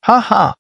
Ha ha!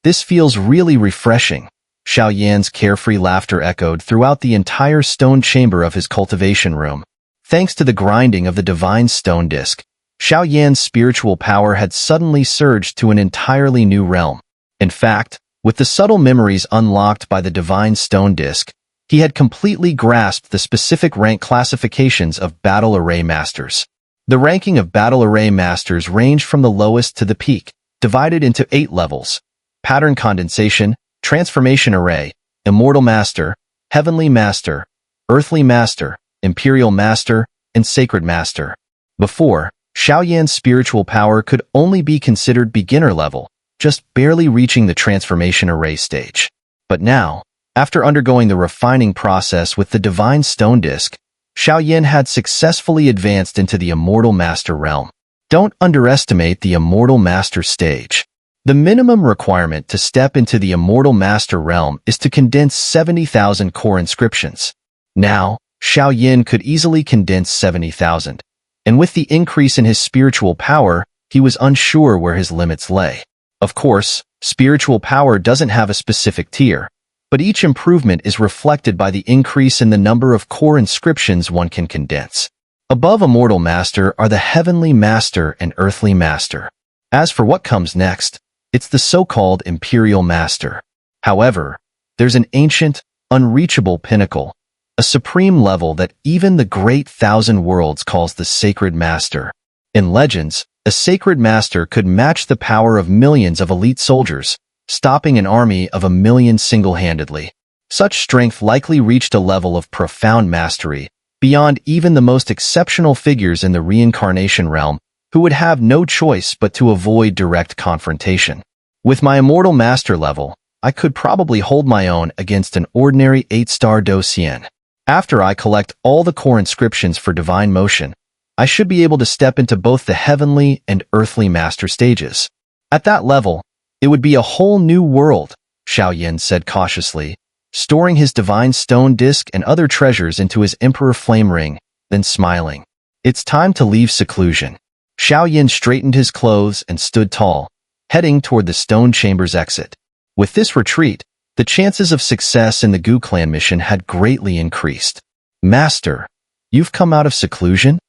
This feels really refreshing. Xiao Yan's carefree laughter echoed throughout the entire stone chamber of his cultivation room. Thanks to the grinding of the divine stone disc, Xiao Yan's spiritual power had suddenly surged to an entirely new realm. In fact, with the subtle memories unlocked by the divine stone disc, he had completely grasped the specific rank classifications of battle array masters. The ranking of battle array masters ranged from the lowest to the peak, divided into 8 levels: pattern condensation, transformation array, immortal master, heavenly master, earthly master, imperial master, and sacred master. Before, Xiao Yan's spiritual power could only be considered beginner level, just barely reaching the transformation array stage. But now, after undergoing the refining process with the divine stone disc, Xiao Yan had successfully advanced into the immortal master realm. Don't underestimate the immortal master stage. The minimum requirement to step into the immortal master realm is to condense 70,000 core inscriptions. Now, Xiao Yan could easily condense 70,000, and with the increase in his spiritual power, he was unsure where his limits lay. Of course, spiritual power doesn't have a specific tier, but each improvement is reflected by the increase in the number of core inscriptions one can condense. Above Immortal Master are the Heavenly Master and Earthly Master. As for what comes next, it's the so-called Imperial Master. However, there's an ancient, unreachable pinnacle, a supreme level that even the Great Thousand Worlds calls the Sacred Master. In Legends, a Sacred Master could match the power of millions of elite soldiers, stopping an army of 1 million single-handedly. Such strength likely reached a level of profound mastery, beyond even the most exceptional figures in the reincarnation realm, who would have no choice but to avoid direct confrontation. With my Immortal Master level, I could probably hold my own against an ordinary 8-star Docian. After I collect all the core inscriptions for Divine Motion, I should be able to step into both the Heavenly and Earthly Master stages. At that level, it would be a whole new world, Xiao Yan said cautiously, storing his divine stone disc and other treasures into his Emperor Flame Ring, then smiling. It's time to leave seclusion. Xiao Yan straightened his clothes and stood tall, heading toward the stone chamber's exit. With this retreat, the chances of success in the Gu clan mission had greatly increased. Master, you've come out of seclusion?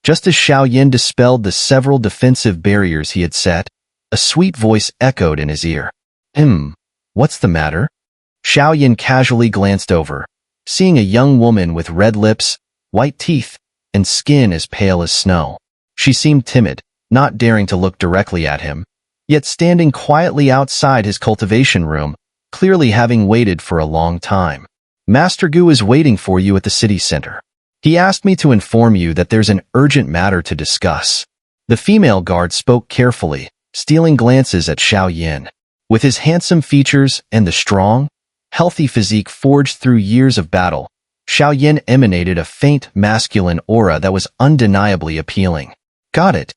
Just as Xiao Yan dispelled the several defensive barriers he had set, a sweet voice echoed in his ear. What's the matter? Xiao Yan casually glanced over, seeing a young woman with red lips, white teeth, and skin as pale as snow. She seemed timid, not daring to look directly at him, yet standing quietly outside his cultivation room, clearly having waited for a long time. Master Gu is waiting for you at the city center. He asked me to inform you that there's an urgent matter to discuss. The female guard spoke carefully, stealing glances at Xiao Yan. With his handsome features and the strong, healthy physique forged through years of battle, Xiao Yan emanated a faint masculine aura that was undeniably appealing. Got it.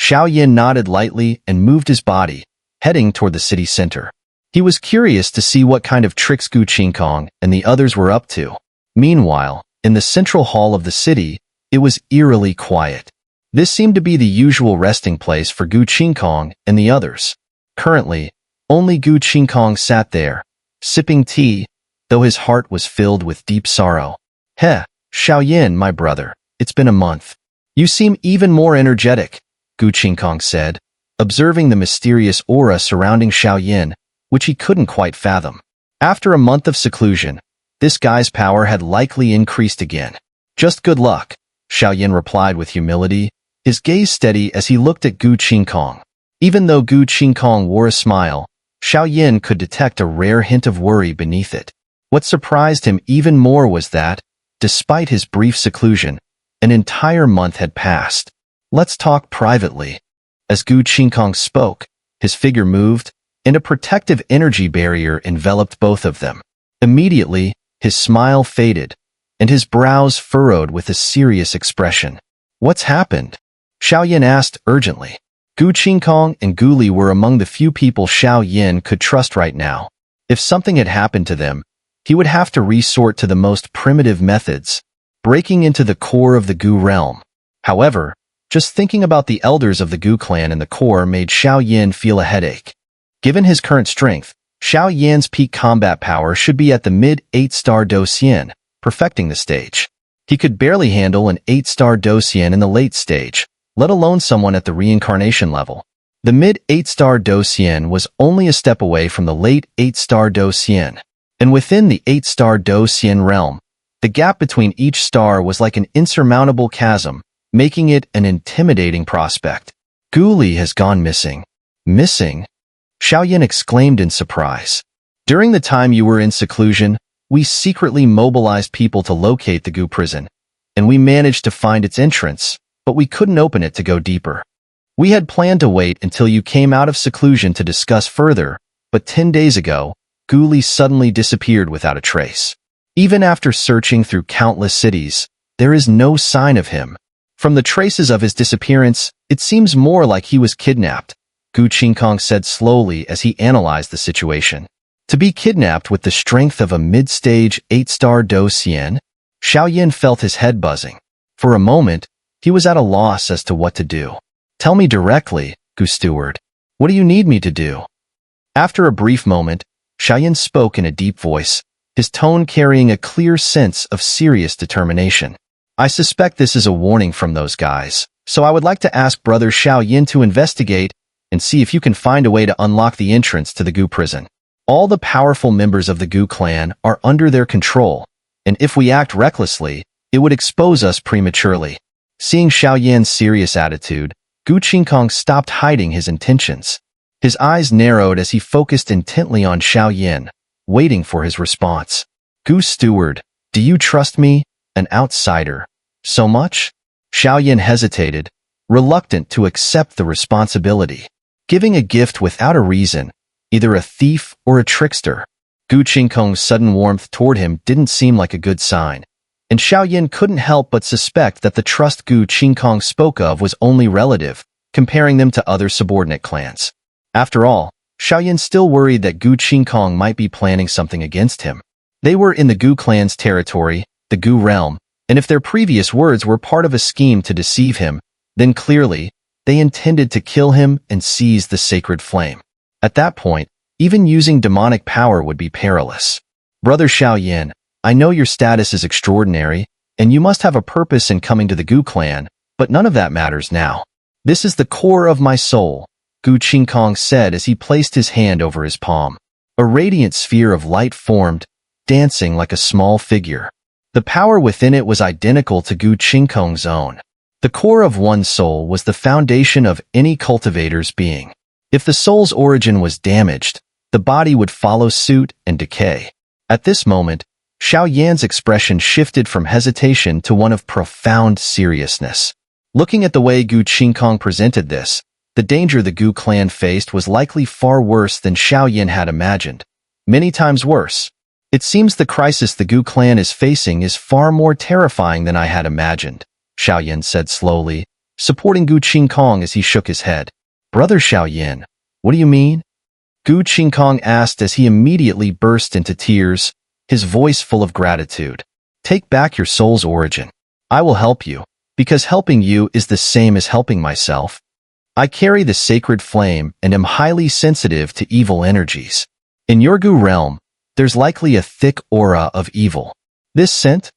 Xiao Yan nodded lightly and moved his body, heading toward the city center. He was curious to see what kind of tricks Gu Qingkong and the others were up to. Meanwhile, in the central hall of the city, it was eerily quiet. This seemed to be the usual resting place for Gu Qingkong and the others. Currently, only Gu Qingkong sat there, sipping tea, though his heart was filled with deep sorrow. Heh, Xiao Yan, my brother, it's been a month. You seem even more energetic, Gu Qingkong said, observing the mysterious aura surrounding Xiao Yan, which he couldn't quite fathom. After a month of seclusion, this guy's power had likely increased again. Just good luck, Xiao Yan replied with humility, his gaze steady as he looked at Gu Qingkong. Even though Gu Qingkong wore a smile, Xiao Yan could detect a rare hint of worry beneath it. What surprised him even more was that, despite his brief seclusion, an entire month had passed. Let's talk privately. As Gu Qingkong spoke, his figure moved, and a protective energy barrier enveloped both of them. Immediately, his smile faded, and his brows furrowed with a serious expression. What's happened? Xiao Yan asked urgently. Gu Qingkong and Gu Li were among the few people Xiao Yan could trust right now. If something had happened to them, he would have to resort to the most primitive methods, breaking into the core of the Gu realm. However, just thinking about the elders of the Gu clan and the core made Xiao Yan feel a headache. Given his current strength, Xiao Yan's peak combat power should be at the mid-8-star Docian, perfecting the stage. He could barely handle an 8-star Docian in the late stage, let alone someone at the reincarnation level. The mid-8-star Docian was only a step away from the late 8-star Docian, and within the 8-star Docian realm, the gap between each star was like an insurmountable chasm, making it an intimidating prospect. Gu Li has gone missing. Missing? Xiao Yan exclaimed in surprise. During the time you were in seclusion, we secretly mobilized people to locate the Gu prison, and we managed to find its entrance, but we couldn't open it to go deeper. We had planned to wait until you came out of seclusion to discuss further, but 10 days ago, Gu Li suddenly disappeared without a trace. Even after searching through countless cities, there is no sign of him. From the traces of his disappearance, it seems more like he was kidnapped, Gu Qingkong said slowly as he analyzed the situation. To be kidnapped with the strength of a mid-stage 8-star Docian? Xiao Yan felt his head buzzing. For a moment, he was at a loss as to what to do. Tell me directly, Gu Steward. What do you need me to do? After a brief moment, Xiao Yan spoke in a deep voice, his tone carrying a clear sense of serious determination. I suspect this is a warning from those guys, so I would like to ask Brother Xiao Yan to investigate and see if you can find a way to unlock the entrance to the Gu prison. All the powerful members of the Gu clan are under their control, and if we act recklessly, it would expose us prematurely. Seeing Xiao Yan's serious attitude, Gu Qingkong stopped hiding his intentions. His eyes narrowed as he focused intently on Xiao Yan, waiting for his response. Gu Steward, do you trust me, an outsider, so much? Xiao Yan hesitated, reluctant to accept the responsibility. Giving a gift without a reason, either a thief or a trickster. Gu Qingkong's sudden warmth toward him didn't seem like a good sign, and Xiao Yan couldn't help but suspect that the trust Gu Qingkong spoke of was only relative, comparing them to other subordinate clans. After all, Xiao Yan still worried that Gu Qingkong might be planning something against him. They were in the Gu clan's territory, the Gu realm, and if their previous words were part of a scheme to deceive him, then clearly, they intended to kill him and seize the sacred flame. At that point, even using demonic power would be perilous. Brother Xiao Yan, I know your status is extraordinary, and you must have a purpose in coming to the Gu clan, but none of that matters now. This is the core of my soul, Gu Qingkong said as he placed his hand over his palm. A radiant sphere of light formed, dancing like a small figure. The power within it was identical to Gu Qingkong's own. The core of one's soul was the foundation of any cultivator's being. If the soul's origin was damaged, the body would follow suit and decay. At this moment, Xiao Yan's expression shifted from hesitation to one of profound seriousness. Looking at the way Gu Qingkong presented this, the danger the Gu clan faced was likely far worse than Xiao Yan had imagined. Many times worse. It seems the crisis the Gu clan is facing is far more terrifying than I had imagined, Xiao Yan said slowly, supporting Gu Qingkong as he shook his head. Brother Xiao Yan, what do you mean? Gu Qingkong asked as he immediately burst into tears, his voice full of gratitude. Take back your soul's origin. I will help you, because helping you is the same as helping myself. I carry the sacred flame and am highly sensitive to evil energies. In your Gu realm, there's likely a thick aura of evil. This scent?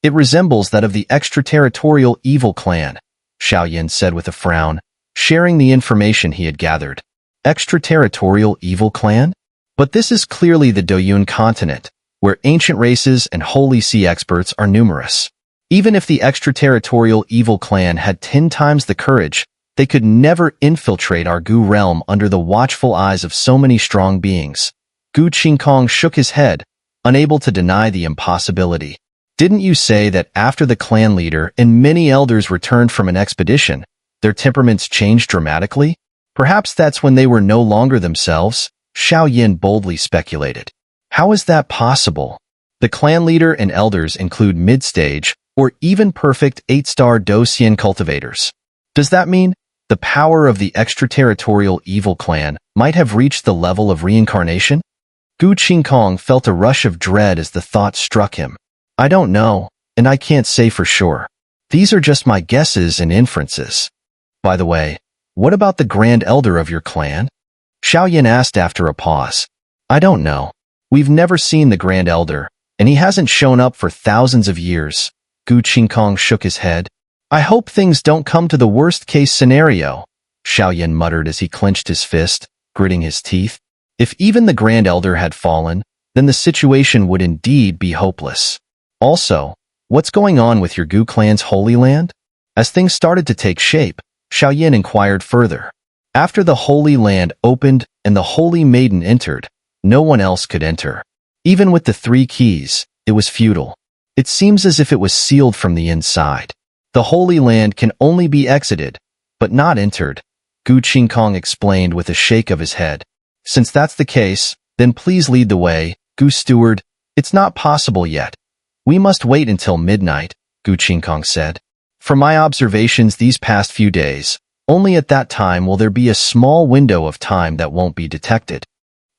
It resembles that of the extraterritorial evil clan, Xiao Yan said with a frown, sharing the information he had gathered. Extraterritorial evil clan? But this is clearly the Doyun continent, where ancient races and holy sea experts are numerous. Even if the extraterritorial evil clan had 10 times the courage, they could never infiltrate our Gu realm under the watchful eyes of so many strong beings. Gu Qingkong shook his head, unable to deny the impossibility. Didn't you say that after the clan leader and many elders returned from an expedition, their temperaments changed dramatically? Perhaps that's when they were no longer themselves, Xiao Yan boldly speculated. How is that possible? The clan leader and elders include mid-stage or even perfect 8-star Docian cultivators. Does that mean the power of the extraterritorial evil clan might have reached the level of reincarnation? Gu Qingkong felt a rush of dread as the thought struck him. I don't know, and I can't say for sure. These are just my guesses and inferences. By the way, what about the Grand Elder of your clan? Xiao asked after a pause. I don't know. We've never seen the Grand Elder, and he hasn't shown up for thousands of years. Gu Qingkong shook his head. I hope things don't come to the worst-case scenario, Xiao muttered as he clenched his fist, gritting his teeth. If even the Grand Elder had fallen, then the situation would indeed be hopeless. Also, what's going on with your Gu clan's Holy Land? As things started to take shape, Xiao inquired further. After the Holy Land opened and the Holy Maiden entered, no one else could enter. Even with the 3 keys, it was futile. It seems as if it was sealed from the inside. The Holy Land can only be exited, but not entered, Gu Qingkong explained with a shake of his head. Since that's the case, then please lead the way, Gu Steward. It's not possible yet. We must wait until midnight, Gu Qingkong said. From my observations these past few days, only at that time will there be a small window of time that won't be detected.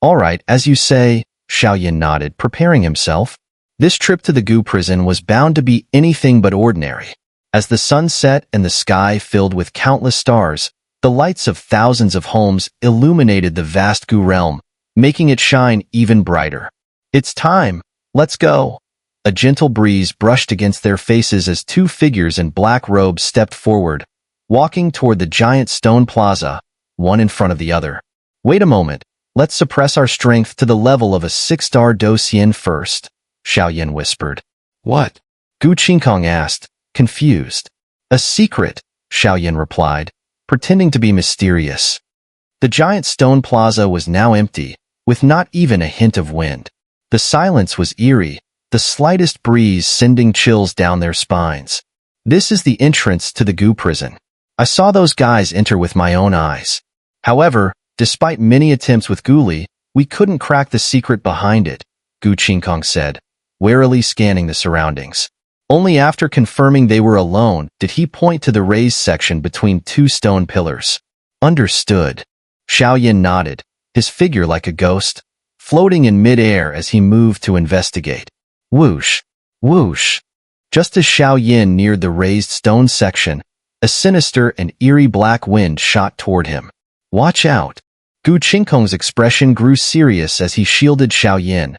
All right, as you say, Xiao nodded, preparing himself. This trip to the Gu prison was bound to be anything but ordinary. As the sun set and the sky filled with countless stars, the lights of thousands of homes illuminated the vast Gu realm, making it shine even brighter. It's time. Let's go. A gentle breeze brushed against their faces as 2 figures in black robes stepped forward, walking toward the giant stone plaza, one in front of the other. Wait a moment. Let's suppress our strength to the level of a 6-star Docian first, Xiao whispered. What? Gu Qingkong asked, confused. A secret, Xiao replied, pretending to be mysterious. The giant stone plaza was now empty, with not even a hint of wind. The silence was eerie, the slightest breeze sending chills down their spines. This is the entrance to the Gu prison. I saw those guys enter with my own eyes. However, despite many attempts with Guli, we couldn't crack the secret behind it, Gu Qingkong said, warily scanning the surroundings. Only after confirming they were alone did he point to the raised section between 2 stone pillars. Understood. Xiao nodded, his figure like a ghost, floating in mid-air as he moved to investigate. Whoosh! Whoosh! Just as Xiao neared the raised stone section, a sinister and eerie black wind shot toward him. Watch out! Gu Qingkong's expression grew serious as he shielded Xiao,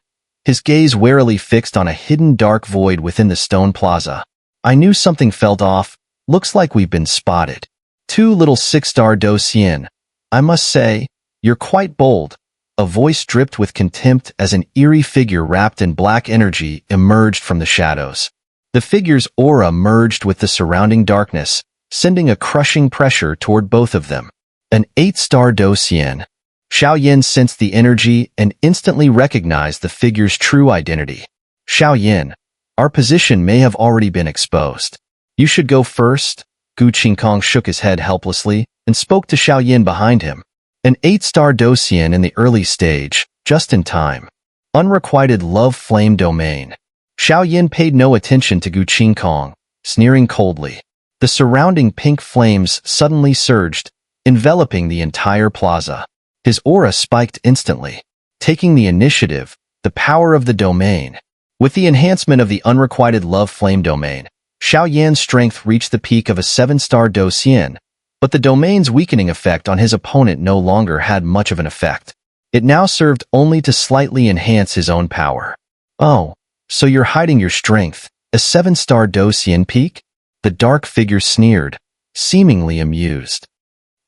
his gaze warily fixed on a hidden dark void within the stone plaza. I knew something felt off. Looks like we've been spotted. 2 little 6-star Docian. I must say, you're quite bold. A voice dripped with contempt as an eerie figure wrapped in black energy emerged from the shadows. The figure's aura merged with the surrounding darkness, sending a crushing pressure toward both of them. An 8-star Docian. Xiao sensed the energy and instantly recognized the figure's true identity. Xiao, our position may have already been exposed. You should go first. Gu Qingkong shook his head helplessly and spoke to Xiao behind him. An 8-star Docian in the early stage, just in time. Unrequited love flame domain. Xiao paid no attention to Gu Qingkong, sneering coldly. The surrounding pink flames suddenly surged, enveloping the entire plaza. His aura spiked instantly, taking the initiative, the power of the domain. With the enhancement of the unrequited love flame domain, Xiao strength reached the peak of a 7-star Docian, but the domain's weakening effect on his opponent no longer had much of an effect. It now served only to slightly enhance his own power. Oh, so you're hiding your strength, a 7-star Docian peak? The dark figure sneered, seemingly amused.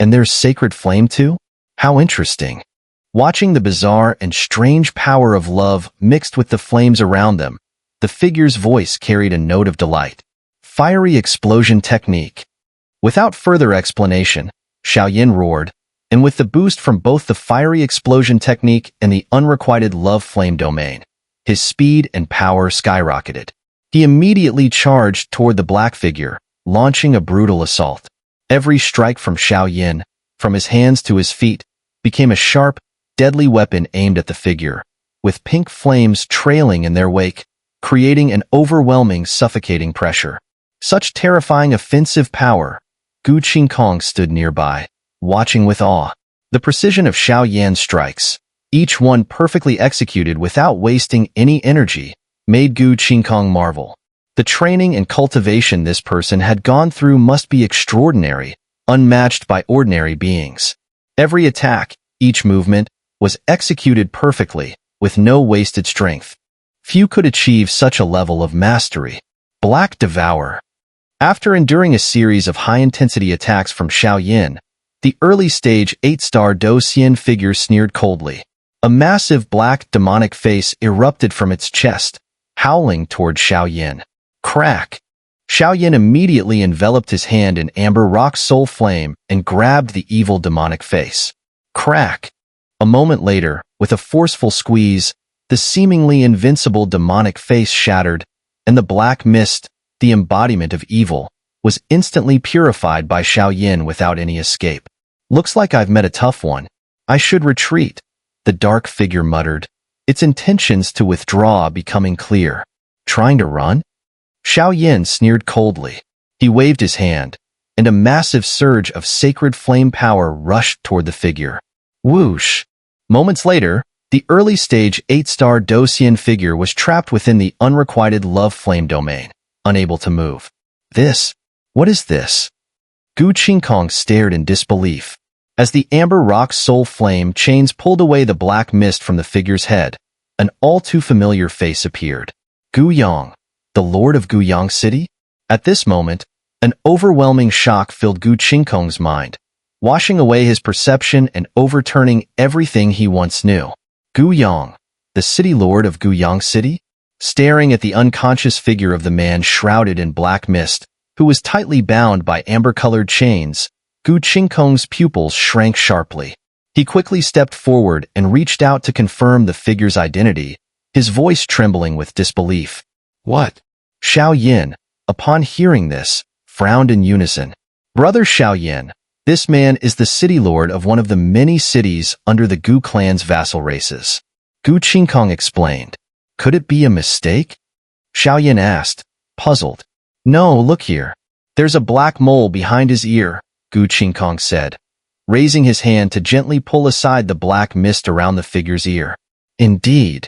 And there's sacred flame too? How interesting. Watching the bizarre and strange power of love mixed with the flames around them, the figure's voice carried a note of delight. Fiery explosion technique. Without further explanation, Xiao roared, and with the boost from both the fiery explosion technique and the unrequited love flame domain, his speed and power skyrocketed. He immediately charged toward the black figure, launching a brutal assault. Every strike from Xiao, from his hands to his feet, became a sharp, deadly weapon aimed at the figure, with pink flames trailing in their wake, creating an overwhelming, suffocating pressure. Such terrifying offensive power. Gu Qingkong stood nearby, watching with awe. The precision of Xiao strikes, each one perfectly executed without wasting any energy, made Gu Qingkong marvel. The training and cultivation this person had gone through must be extraordinary, unmatched by ordinary beings. Every attack, Each movement was executed perfectly, with no wasted strength. Few could achieve such a level of mastery. Black Devourer. After enduring a series of high-intensity attacks from Xiao Yan, the early-stage 8-star Do Xian figure sneered coldly. A massive black demonic face erupted from its chest, howling toward Xiao Yan. Crack! Xiao Yan immediately enveloped his hand in amber rock soul flame and grabbed the evil demonic face. Crack! A moment later, with a forceful squeeze, the seemingly invincible demonic face shattered, and the black mist, the embodiment of evil, was instantly purified by Xiao Yan without any escape. Looks like I've met a tough one. I should retreat, the dark figure muttered, its intentions to withdraw becoming clear. Trying to run? Xiao Yan sneered coldly. He waved his hand, and a massive surge of sacred flame power rushed toward the figure. Whoosh! Moments later, the early-stage 8-star Do Xian figure was trapped within the unrequited love flame domain, unable to move. What is this? Gu Qingkong stared in disbelief. As the amber rock soul flame chains pulled away the black mist from the figure's head, an all-too-familiar face appeared. Gu Yang, the Lord of Guyang City? At this moment, an overwhelming shock filled Gu Qingkong's mind, washing away his perception and overturning everything he once knew. Gu Yang, the city lord of Guyang City? Staring at the unconscious figure of the man shrouded in black mist, who was tightly bound by amber-colored chains, Gu Qingkong's pupils shrank sharply. He quickly stepped forward and reached out to confirm the figure's identity, his voice trembling with disbelief. What? Xiao Yan, upon hearing this, frowned in unison. Brother Xiao Yan, this man is the city lord of one of the many cities under the Gu clan's vassal races. Gu Qingkong explained. Could it be a mistake? Xiao Yan asked, puzzled. No, look here. There's a black mole behind his ear, Gu Qingkong said, raising his hand to gently pull aside the black mist around the figure's ear. Indeed.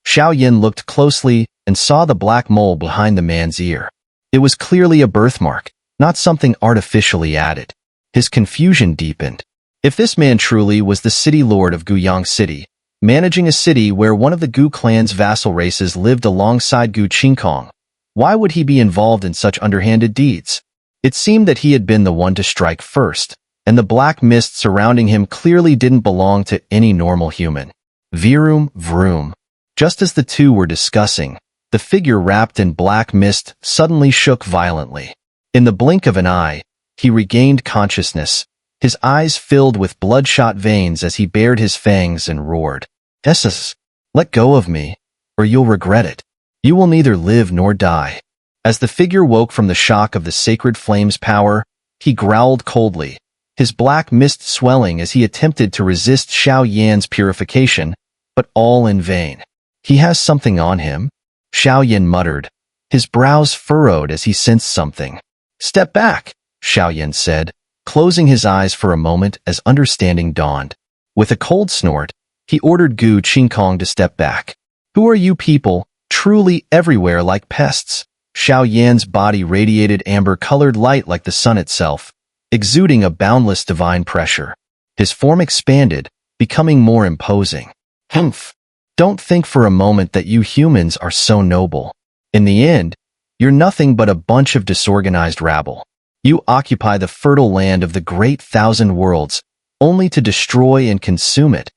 Xiao Yan looked closely and saw the black mole behind the man's ear. It was clearly a birthmark, not something artificially added. His confusion deepened. If this man truly was the city lord of Guyang City, managing a city where one of the Gu clan's vassal races lived alongside Gu Qingkong, why would he be involved in such underhanded deeds? It seemed that he had been the one to strike first, and the black mist surrounding him clearly didn't belong to any normal human. Vroom, vroom. Just as the two were discussing, the figure wrapped in black mist suddenly shook violently. In the blink of an eye, he regained consciousness, his eyes filled with bloodshot veins as he bared his fangs and roared. Essus, let go of me, or you'll regret it. You will neither live nor die. As the figure woke from the shock of the sacred flame's power, he growled coldly, his black mist swelling as he attempted to resist Xiao Yan's purification, but all in vain. He has something on him? Xiao Yan muttered, his brows furrowed as he sensed something. Step back, Xiao Yan said, closing his eyes for a moment as understanding dawned. With a cold snort, he ordered Gu Qingkong to step back. Who are you people, truly everywhere like pests? Xiao Yan's body radiated amber-colored light like the sun itself, exuding a boundless divine pressure. His form expanded, becoming more imposing. Humph! Don't think for a moment that you humans are so noble. In the end, you're nothing but a bunch of disorganized rabble. You occupy the fertile land of the great thousand worlds, only to destroy and consume it,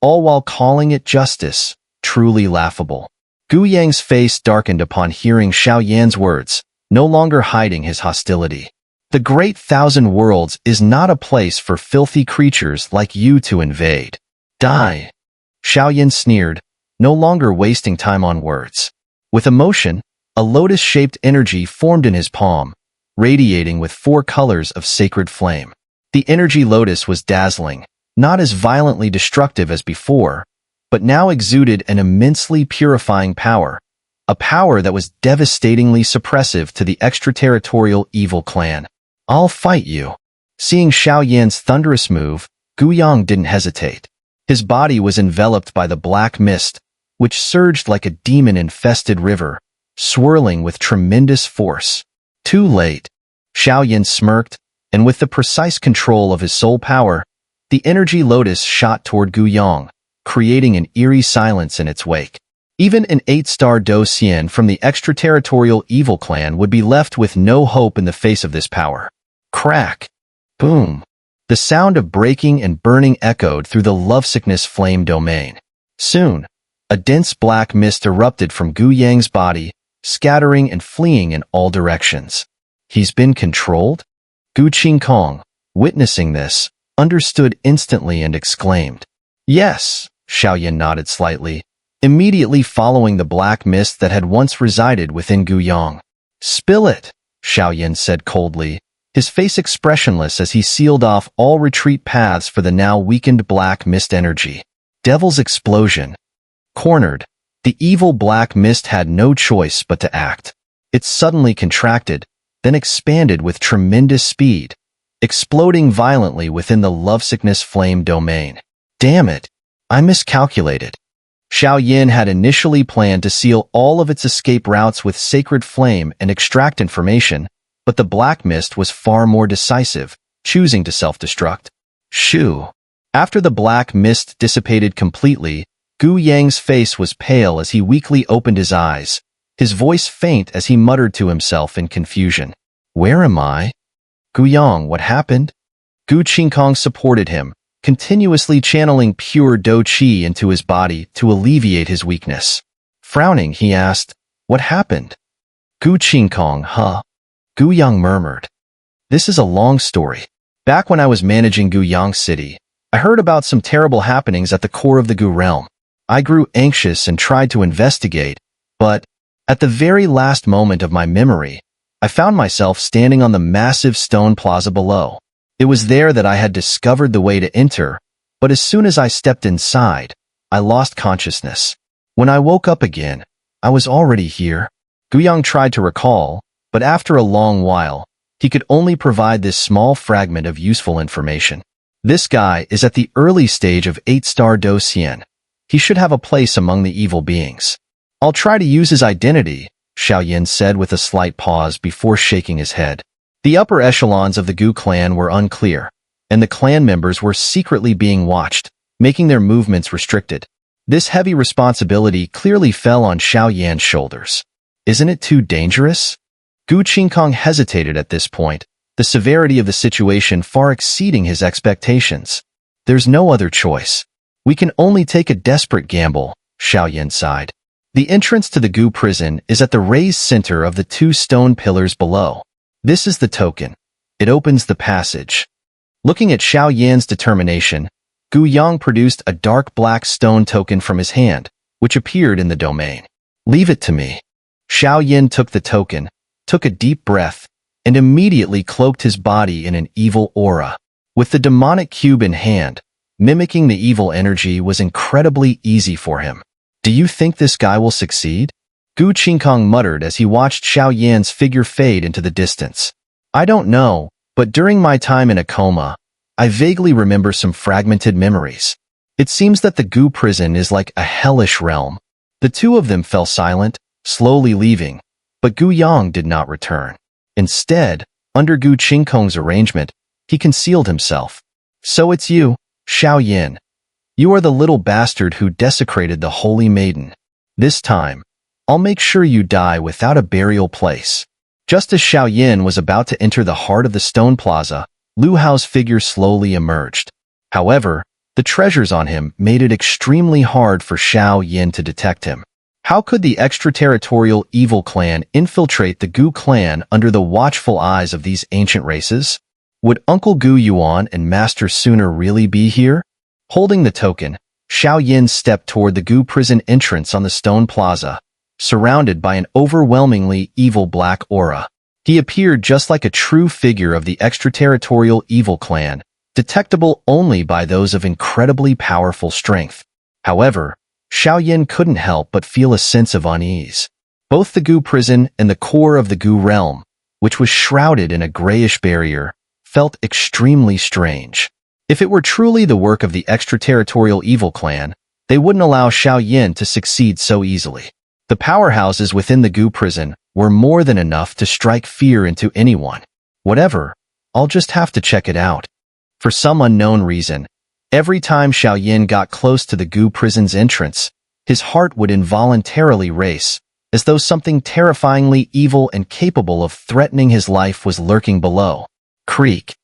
all while calling it justice. Truly laughable. Gu Yang's face darkened upon hearing Xiao Yan's words, no longer hiding his hostility. The great thousand worlds is not a place for filthy creatures like you to invade. Die! Xiao Yan sneered, no longer wasting time on words. With emotion, a lotus-shaped energy formed in his palm, radiating with 4 colors of sacred flame. The energy lotus was dazzling, not as violently destructive as before, but now exuded an immensely purifying power, a power that was devastatingly suppressive to the extraterritorial evil clan. I'll fight you. Seeing Xiao Yan's thunderous move, Gu Yang didn't hesitate. His body was enveloped by the black mist, which surged like a demon-infested river, swirling with tremendous force. Too late. Xiao Yan smirked, and with the precise control of his soul power, The energy lotus shot toward Gu Yang, creating an eerie silence in its wake. Even an 8-star Do Xian from the extraterritorial evil clan would be left with no hope in the face of this power. Crack! Boom! The sound of breaking and burning echoed through the lovesickness flame domain. Soon, a dense black mist erupted from Gu Yang's body, scattering and fleeing in all directions. He's been controlled? Gu Qingkong, witnessing this, understood instantly and exclaimed. Yes, Xiaoyan nodded slightly, immediately following the black mist that had once resided within Gu Yang. Spill it, Xiaoyan said coldly, his face expressionless as he sealed off all retreat paths for the now weakened black mist energy. Devil's explosion. Cornered, the evil black mist had no choice but to act. It suddenly contracted, then expanded with tremendous speed, exploding violently within the lovesickness flame domain. Damn it, I miscalculated. Xiaoyan had initially planned to seal all of its escape routes with sacred flame and extract information, but the black mist was far more decisive, choosing to self-destruct. Shoo! After the black mist dissipated completely, Gu Yang's face was pale as he weakly opened his eyes, his voice faint as he muttered to himself in confusion. Where am I? Gu Yang, what happened? Gu Qingkong supported him, continuously channeling pure Do Qi into his body to alleviate his weakness. Frowning, he asked, what happened? Gu Qingkong, huh? Gu Yang murmured. This is a long story. Back when I was managing Gu Yang City, I heard about some terrible happenings at the core of the Gu realm. I grew anxious and tried to investigate, but at the very last moment of my memory, I found myself standing on the massive stone plaza below. It was there that I had discovered the way to enter, but as soon as I stepped inside, I lost consciousness. When I woke up again, I was already here. Gu Yang tried to recall, but after a long while, he could only provide this small fragment of useful information. This guy is at the early stage of 8-star Do Xian. He should have a place among the evil beings. I'll try to use his identity, Xiaoyan said with a slight pause before shaking his head. The upper echelons of the Gu clan were unclear, and the clan members were secretly being watched, making their movements restricted. This heavy responsibility clearly fell on Xiaoyan's shoulders. Isn't it too dangerous? Gu Qingkong hesitated at this point, the severity of the situation far exceeding his expectations. There's no other choice. We can only take a desperate gamble, Xiaoyan sighed. The entrance to the Gu prison is at the raised center of the 2 stone pillars below. This is the token. It opens the passage. Looking at Xiaoyan's determination, Gu Yang produced a dark black stone token from his hand, which appeared in the domain. Leave it to me. Xiaoyan took the token, took a deep breath, and immediately cloaked his body in an evil aura. With the demonic cube in hand, mimicking the evil energy was incredibly easy for him. Do you think this guy will succeed? Gu Qingkong muttered as he watched Xiaoyan's figure fade into the distance. I don't know, but during my time in a coma, I vaguely remember some fragmented memories. It seems that the Gu prison is like a hellish realm. The 2 of them fell silent, slowly leaving, but Gu Yang did not return. Instead, under Gu Qingkong's arrangement, he concealed himself. So it's you, Xiaoyan. You are the little bastard who desecrated the holy maiden. This time, I'll make sure you die without a burial place. Just as Xiaoyan was about to enter the heart of the stone plaza, Lu Hao's figure slowly emerged. However, the treasures on him made it extremely hard for Xiaoyan to detect him. How could the extraterritorial evil clan infiltrate the Gu clan under the watchful eyes of these ancient races? Would Uncle Gu Yuan and Master Xun'er really be here? Holding the token, Xiaoyan stepped toward the Gu prison entrance on the stone plaza, surrounded by an overwhelmingly evil black aura. He appeared just like a true figure of the extraterritorial evil clan, detectable only by those of incredibly powerful strength. However, Xiaoyan couldn't help but feel a sense of unease. Both the Gu prison and the core of the Gu realm, which was shrouded in a grayish barrier, felt extremely strange. If it were truly the work of the extraterritorial evil clan, they wouldn't allow Xiaoyan to succeed so easily. The powerhouses within the Gu prison were more than enough to strike fear into anyone. Whatever, I'll just have to check it out. For some unknown reason, Every time Xiao got close to the goo prison's entrance, his heart would involuntarily race, as though something terrifyingly evil and capable of threatening his life was lurking below. Creak.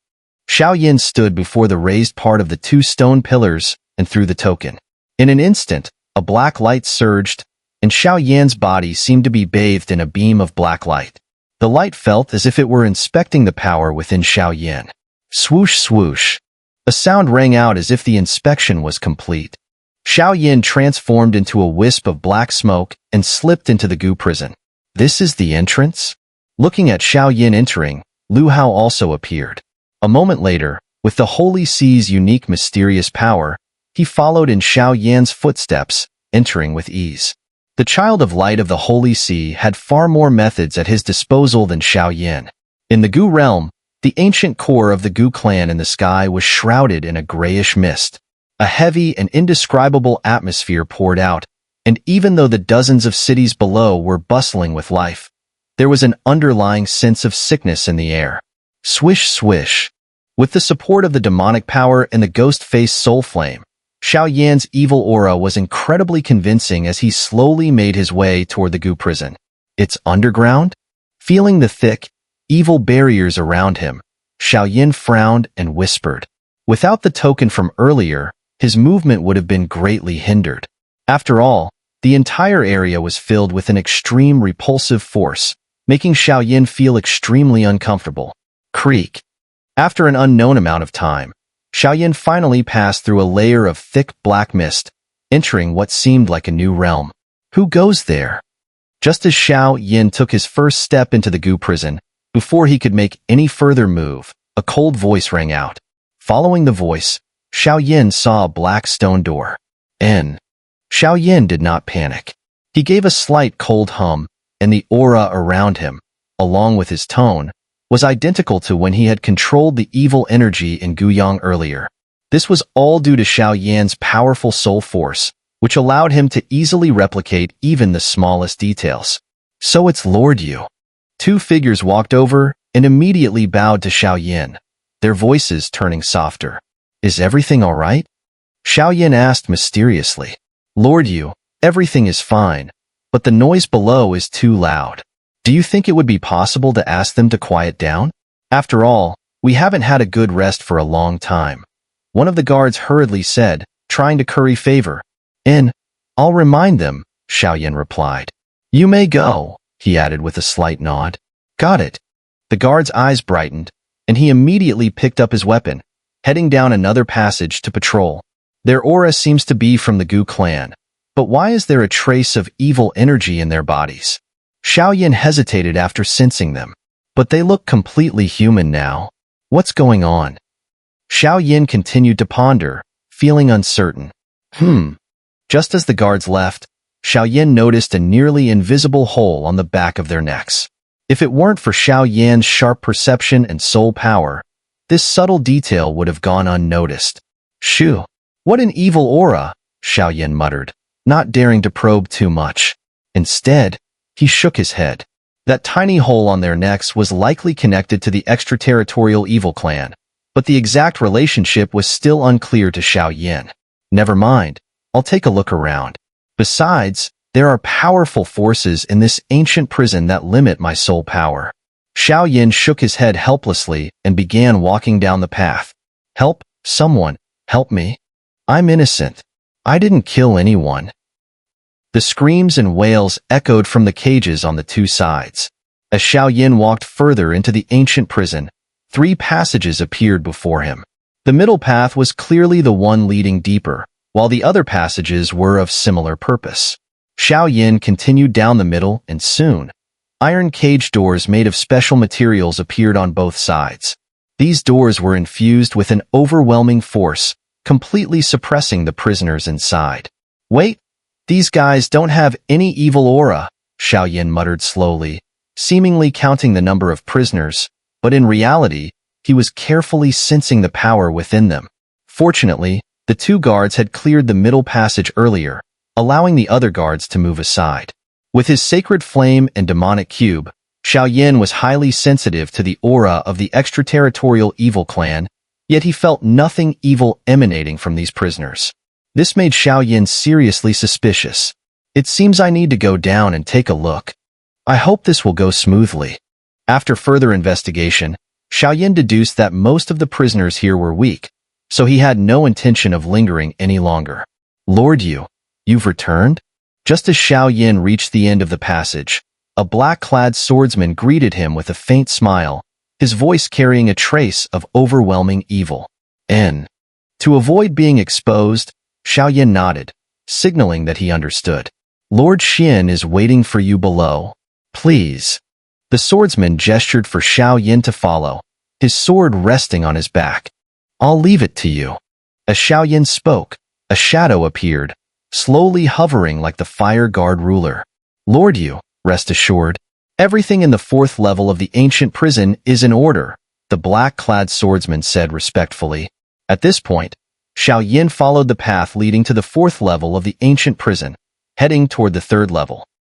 Xiao stood before the raised part of the two stone pillars and threw the token. In an instant, a black light surged, and Xiao body seemed to be bathed in a beam of black light. The light felt as if it were inspecting the power within Xiao. Swoosh swoosh. A sound rang out as if the inspection was complete. Xiao transformed into a wisp of black smoke and slipped into the goo prison. This is the entrance? Looking at Xiao entering, Lu Hao also appeared. A moment later, with the Holy Sea's unique mysterious power, he followed in Xiao footsteps, entering with ease. The Child of Light of the Holy Sea had far more methods at his disposal than Xiao. In the Goo realm, the ancient core of the Goo clan in the sky was shrouded in a grayish mist. A heavy and indescribable atmosphere poured out, and even though the dozens of cities below were bustling with life, there was an underlying sense of sickness in the air. Swish swish. With the support of the demonic power and the ghost-faced soul flame, Xiao evil aura was incredibly convincing as he slowly made his way toward the Goo prison. It's underground? Feeling the thick, evil barriers around him, Xiao frowned and whispered. Without the token from earlier, his movement would have been greatly hindered. After all, the entire area was filled with an extreme repulsive force, making Xiao feel extremely uncomfortable. Creak. After an unknown amount of time, Xiao finally passed through a layer of thick black mist, entering what seemed like a new realm. Who goes there? Just as Xiao took his first step into the Goo prison, before he could make any further move, a cold voice rang out. Following the voice, Xiao saw a black stone door. Xiao did not panic. He gave a slight cold hum, and the aura around him, along with his tone, was identical to when he had controlled the evil energy in Guyang earlier. This was all due to Xiao powerful soul force, which allowed him to easily replicate even the smallest details. So it's Lord Yu. Two figures walked over and immediately bowed to Xiao, their voices turning softer. Is everything all right? Xiao asked mysteriously. Lord Yu, everything is fine, but the noise below is too loud. Do you think it would be possible to ask them to quiet down? After all, we haven't had a good rest for a long time. One of the guards hurriedly said, trying to curry favor. I'll remind them, Xiao replied. You may go, he added with a slight nod. Got it. The guard's eyes brightened, and he immediately picked up his weapon, heading down another passage to patrol. Their aura seems to be from the Goo clan, but why is there a trace of evil energy in their bodies? Xiao hesitated after sensing them, but they look completely human now. What's going on? Xiao continued to ponder, feeling uncertain. Just as the guards left, Xiao noticed a nearly invisible hole on the back of their necks. If it weren't for Xiao's sharp perception and soul power, this subtle detail would have gone unnoticed. Shoo! What an evil aura, Xiao muttered, not daring to probe too much. Instead, he shook his head. That tiny hole on their necks was likely connected to the extraterritorial evil clan, but the exact relationship was still unclear to Xiao. Never mind, I'll take a look around. Besides, there are powerful forces in this ancient prison that limit my soul power. Xiao shook his head helplessly and began walking down the path. Help, someone, help me. I'm innocent. I didn't kill anyone. The screams and wails echoed from the cages on the two sides. As Xiao walked further into the ancient prison, 3 passages appeared before him. The middle path was clearly the one leading deeper, while the other passages were of similar purpose. Xiao continued down the middle, and soon, iron cage doors made of special materials appeared on both sides. These doors were infused with an overwhelming force, completely suppressing the prisoners inside. Wait! These guys don't have any evil aura, Xiao muttered slowly, seemingly counting the number of prisoners, but in reality, he was carefully sensing the power within them. Fortunately, the 2 guards had cleared the middle passage earlier, allowing the other guards to move aside. With his sacred flame and demonic cube, Xiao was highly sensitive to the aura of the extraterritorial evil clan, Yet he felt nothing evil emanating from these prisoners. This made Xiao Yin seriously suspicious. It seems I need to go down and take a look. I hope this will go smoothly. After further investigation, Xiao Yin deduced that most of the prisoners here were weak, so he had no intention of lingering any longer. Lord Yu, you've returned? Just as Xiao Yin reached the end of the passage, a black-clad swordsman greeted him with a faint smile, his voice carrying a trace of overwhelming evil. To avoid being exposed, Xiao Yin nodded, signaling that he understood. Lord Xin is waiting for you below. Please. The swordsman gestured for Xiao Yin to follow, his sword resting on his back. I'll leave it to you. As Xiao Yin spoke, a shadow appeared, slowly hovering like the fire guard ruler. Lord Yu, rest assured, everything in the 4th level of the ancient prison is in order, the black-clad swordsman said respectfully. At this point, Xiao Yin followed the path leading to the 4th level of the ancient prison, heading toward the 3rd level.